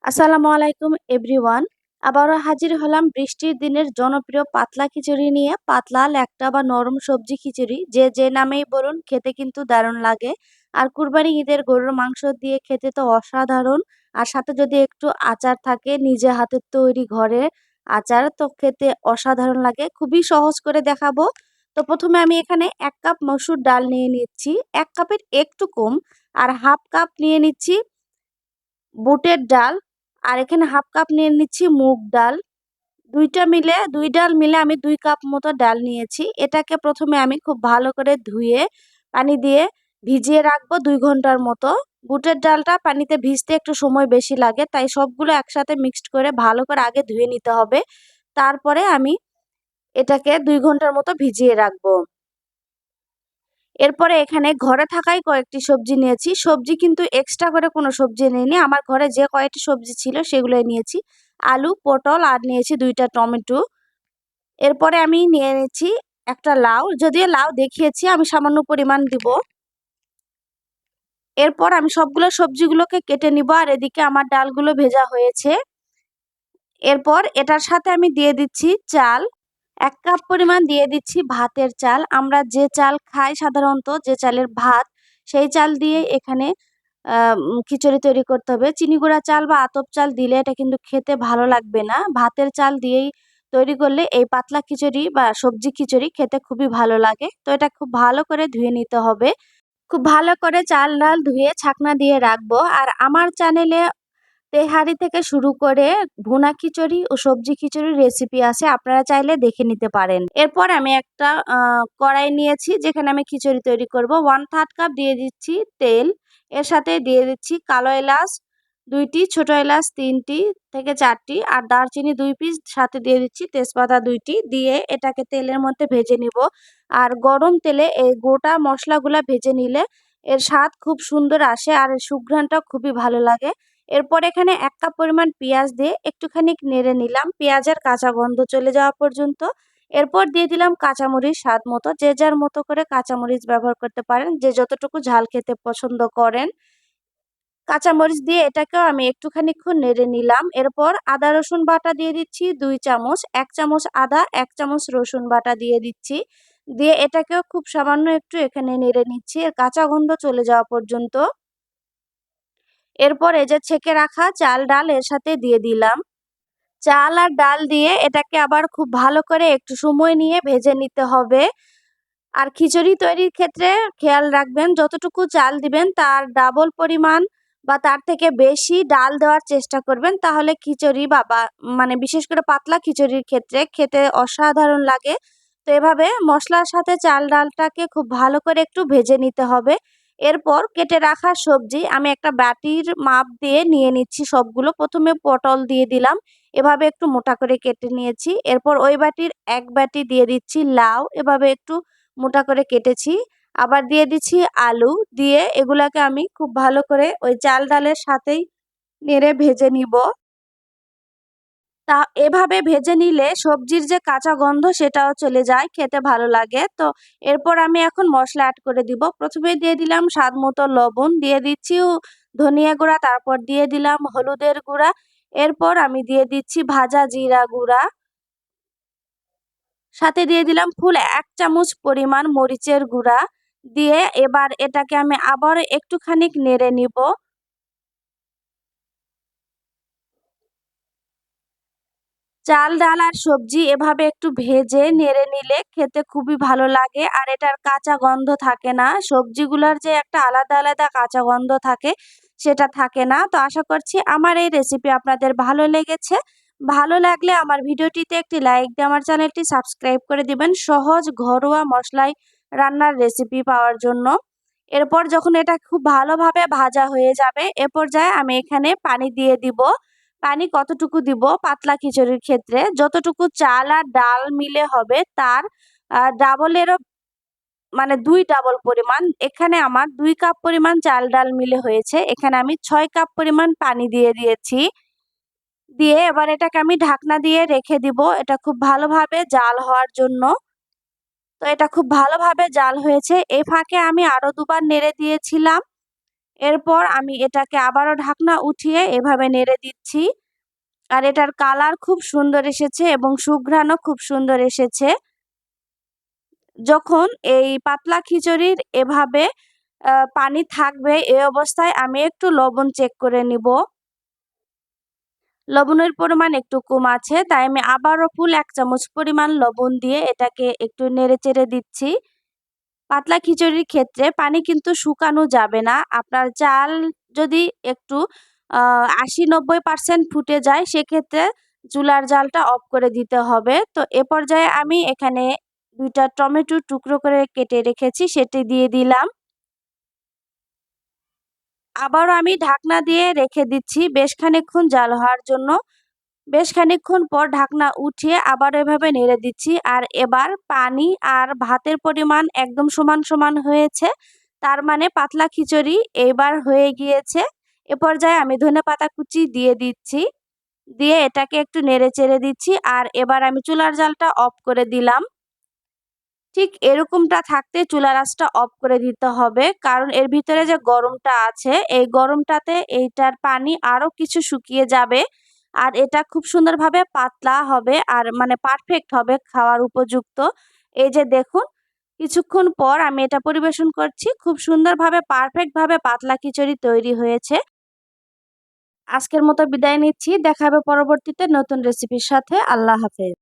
আসসালামু আলাইকুম এভরিওয়ান। আবারও হাজির হলাম বৃষ্টির দিনের জনপ্রিয় পাতলা খিচুড়ি নিয়ে। পাতলা ল্যাকটা বা নরম সবজি খিচুড়ি যে নামেই বলুন, খেতে কিন্তু দারুণ লাগে। আর কুরবানি ঈদের গরুর মাংস দিয়ে খেতে তো অসাধারণ। আর সাথে যদি একটু আচার থাকে, নিজে হাতের তৈরি ঘরে আচার, তো খেতে অসাধারণ লাগে। খুবই সহজ করে দেখাবো। তো প্রথমে আমি এখানে 1 কাপ মসুর ডাল নিয়ে নিচ্ছি, 1 কাপের একটু কম। আর হাফ কাপ নিয়ে নিচ্ছি বুটের ডাল। আর এখানে হাফ কাপ নিয়ে নিচ্ছি মুগ ডাল। দুই ডাল মিলে আমি 2 কাপ মতো ডাল নিয়েছি। এটাকে প্রথমে আমি খুব ভালো করে ধুয়ে পানি দিয়ে ভিজিয়ে রাখবো 2 ঘন্টার মতো। বুটের ডালটা পানিতে ভিজতে একটু সময় বেশি লাগে, তাই সবগুলো একসাথে মিক্সড করে ভালো করে আগে ধুয়ে নিতে হবে। তারপরে আমি এটাকে 2 ঘন্টার মতো ভিজিয়ে রাখবো। এরপরে এখানে ঘরে থাকাই কয়েকটি সবজি নিয়েছি। সবজি কিন্তু এক্সট্রা করে কোনো সবজি নিইনি। আমার ঘরে যে কয়েকটি সবজি ছিল সেগুলোই নিয়েছি। আলু, পটল আর নিয়েছি 2টা টমেটো। এরপরে আমি নিয়ে নিচ্ছি একটা লাউ। যদিও লাউ দেখিয়েছি, আমি সামান্য পরিমাণ দিব। এরপর আমি সবগুলো সবজিগুলোকে কেটে নিব। আর এদিকে আমার ডালগুলো ভেজা হয়েছে। এরপর এটার সাথে আমি দিয়ে দিচ্ছি চাল। 1 কাপ পরিমাণ দিয়ে দিচ্ছি ভাতের চাল। আমরা যে চাল খাই সাধারণত, যে চালের ভাত, সেই চাল দিয়ে এখানে খিচুড়ি তৈরি করতে হবে। চিনি গুঁড়া চাল বা আতপ চাল দিলে এটা কিন্তু খেতে ভালো লাগবে না। ভাতের চাল দিয়েই তৈরি করলে এই পাতলা খিচুড়ি বা সবজি খিচুড়ি খেতে খুবই ভালো লাগে। তো এটা খুব ভালো করে ধুয়ে নিতে হবে। খুব ভালো করে চাল ডাল ধুয়ে ছাকনা দিয়ে রাখবো। আর আমার চ্যানেলে তেহারি থেকে শুরু করে ভুনা খিচুড়ি ও সবজি খিচুড়ির রেসিপি আছে, আপনারা চাইলে দেখে নিতে পারেন। এরপর আমি একটা কড়াই নিয়েছি, যেখানে আমি খিচুড়ি তৈরি করব। 1/3 কাপ দিয়ে দিচ্ছি তেল। এর সাথে দিয়ে দিচ্ছি কালো এলাচ 2টি, ছোট এলাচ 3টি থেকে 4টি, আর দারচিনি 2 পিস, সাথে দিয়ে দিচ্ছি তেজপাতা 2টি। দিয়ে এটাকে তেলের মধ্যে ভেজে নিব। আর গরম তেলে এই গোটা মশলাগুলা ভেজে নিলে এর স্বাদ খুব সুন্দর আসে, আর এর সুঘ্রাণটা খুবই ভালো লাগে। এরপর এখানে 1 কাপ পরিমাণ পেঁয়াজ দিয়ে একটুখানি নেড়ে নিলাম, পেঁয়াজের কাঁচা গন্ধ চলে যাওয়া পর্যন্ত। এরপর দিয়ে দিলাম কাঁচামরিচ স্বাদ মতো। যে যার মতো করে কাঁচামরিচ ব্যবহার করতে পারেন, যে যতটুকু ঝাল খেতে পছন্দ করেন। কাঁচামরিচ দিয়ে এটাকেও আমি একটুখানিক্ষণ নেড়ে নিলাম। এরপর আদা রসুন বাটা দিয়ে দিচ্ছি 2 চামচ। 1 চামচ আদা, 1 চামচ রসুন বাটা দিয়ে দিচ্ছি। দিয়ে এটাকেও খুব সামান্য একটু এখানে নেড়ে নিচ্ছি, এর কাঁচা গন্ধ চলে যাওয়া পর্যন্ত। এরপর এই যে ছেঁকে রাখা চাল ডাল এর সাথে দিয়ে দিলাম। চাল আর ডাল দিয়ে এটাকে আবার খুব ভালো করে একটু সময় নিয়ে ভেজে নিতে হবে। আর খিচুড়ি তৈরির ক্ষেত্রে খেয়াল রাখবেন, যতটুকু চাল দিবেন তার ডাবল পরিমাণ বা তার থেকে বেশি ডাল দেওয়ার চেষ্টা করবেন। তাহলে খিচুড়ি বা মানে বিশেষ করে পাতলা খিচুড়ির ক্ষেত্রে খেতে অসাধারণ লাগে। তো এভাবে মশলার সাথে চাল ডালটাকে খুব ভালো করে একটু ভেজে নিতে হবে। এরপর কেটে রাখা সবজি আমি একটা বাটির মাপ দিয়ে নিয়ে নিচ্ছি সবগুলো। প্রথমে পটল দিয়ে দিলাম, এভাবে একটু মোটা করে কেটে নিয়েছি। এরপর ওই বাটির 1 বাটি দিয়ে দিচ্ছি লাউ, এভাবে একটু মোটা করে কেটেছি। আবার দিয়ে দিচ্ছি আলু। দিয়ে এগুলাকে আমি খুব ভালো করে ওই চাল ডালের সাথেই নেড়ে ভেজে নিব। তা এভাবে ভেজে নিলে সবজির যে কাঁচা গন্ধ সেটাও চলে যায়, খেতে ভালো লাগে। তো এরপর আমি এখন মশলা অ্যাড করে দিব। প্রথমে দিয়ে দিলাম স্বাদ মতো লবণ, দিয়ে দিচ্ছি ধনিয়া গুঁড়া, তারপর দিয়ে দিলাম হলুদের গুঁড়া। এরপর আমি দিয়ে দিচ্ছি ভাজা জিরা গুঁড়া, সাথে দিয়ে দিলাম ফুল 1 চামচ পরিমাণ মরিচের গুঁড়া। দিয়ে এবার এটাকে আমি আবার একটুখানি নেড়ে নিব। চাল ডাল আর সবজি এভাবে একটু ভেজে নেড়ে নিলে খেতে খুবই ভালো লাগে, আর এটার কাঁচা গন্ধ থাকে না। সবজিগুলোর যে একটা আলাদা আলাদা কাঁচা গন্ধ থাকে, সেটা থাকে না। তো আশা করছি আমার এই রেসিপি আপনাদের ভালো লেগেছে। ভালো লাগলে আমার ভিডিওটিতে একটি লাইক দিয়ে আমার চ্যানেলটি সাবস্ক্রাইব করে দিবেন, সহজ ঘরোয়া মশলায় রান্নার রেসিপি পাওয়ার জন্য। এরপর যখন এটা খুব ভালোভাবে ভাজা হয়ে যাবে, এ পর্যায়ে আমি এখানে পানি দিয়ে দিব। পানি কতটুকু দিব? পাতলা খিচুড়ির ক্ষেত্রে যতটুকু চাল আর ডাল মিলে হবে তার ডাবলেরও, মানে 2 ডাবল পরিমাণ। এখানে আমার 2 কাপ পরিমাণ চাল ডাল মিলে হয়েছে। এখানে আমি 6 কাপ পরিমাণ পানি দিয়ে দিয়েছি। দিয়ে এবার এটাকে আমি ঢাকনা দিয়ে রেখে দিব, এটা খুব ভালোভাবে জাল হওয়ার জন্য। তো এটা খুব ভালোভাবে জাল হয়েছে। এই ফাঁকে আমি আরো 2 বার নেড়ে দিয়েছিলাম। এরপর আমি এটাকে আবারও ঢাকনা উঠিয়ে এভাবে নেড়ে দিচ্ছি। আর এটার কালার খুব সুন্দর এসেছে এবং সুঘ্রাণও খুব সুন্দর এসেছে। যখন এই পাতলা খিচুড়ির এভাবে পানি থাকবে, এই অবস্থায় আমি একটু লবণ চেক করে নিব। লবণের পরিমাণ একটু কম আছে, তাই আমি আবারও ফুল 1 চামচ পরিমাণ লবণ দিয়ে এটাকে একটু নেড়েচেড়ে দিচ্ছি। পাতলা খিচুড়ির ক্ষেত্রে পানি কিন্তু শুকানো যাবে না। আপনার চাল যদি একটু ৮০-৯০% ফুটে যায়, সেক্ষেত্রে চুলার জালটা অফ করে দিতে হবে। তো এ পর্যায়ে আমি এখানে 2টা টমেটো টুকরো করে কেটে রেখেছি, সেটি দিয়ে দিলাম। আবারও আমি ঢাকনা দিয়ে রেখে দিচ্ছি বেশ খানিকক্ষণ জাল হওয়ার জন্য। বেশ খানিকক্ষণ পর ঢাকনা উঠিয়ে আবার এভাবে নেড়ে দিচ্ছি। আর এবার পানি আর ভাতের পরিমাণ একদম সমান সমান হয়েছে। তার মানে পাতলা খিচুড়ি এবার হয়ে গিয়েছে। এ পর্যায়ে আমি ধনেপাতা কুচি দিয়ে দিচ্ছি। দিয়ে এটাকে একটু নেড়ে চেড়ে দিচ্ছি। আর এবার আমি চুলার জালটা অফ করে দিলাম। ঠিক এরকমটা থাকতে চুলার আঁচটা অফ করে দিতে হবে, কারণ এর ভিতরে যে গরমটা আছে, এই গরমটাতে এইটার পানি আরো কিছু শুকিয়ে যাবে। আর এটা খুব সুন্দরভাবে পাতলা হবে আর মানে পারফেক্ট হবে খাওয়ার উপযুক্ত। এই যে দেখুন, কিছুক্ষণ পর আমি এটা পরিবেশন করছি। খুব সুন্দরভাবে পারফেক্টভাবে পাতলা খিচুড়ি তৈরি হয়েছে। আজকের মতো বিদায় নিচ্ছি। দেখা হবে পরবর্তীতে নতুন রেসিপির সাথে। আল্লাহ হাফেজ।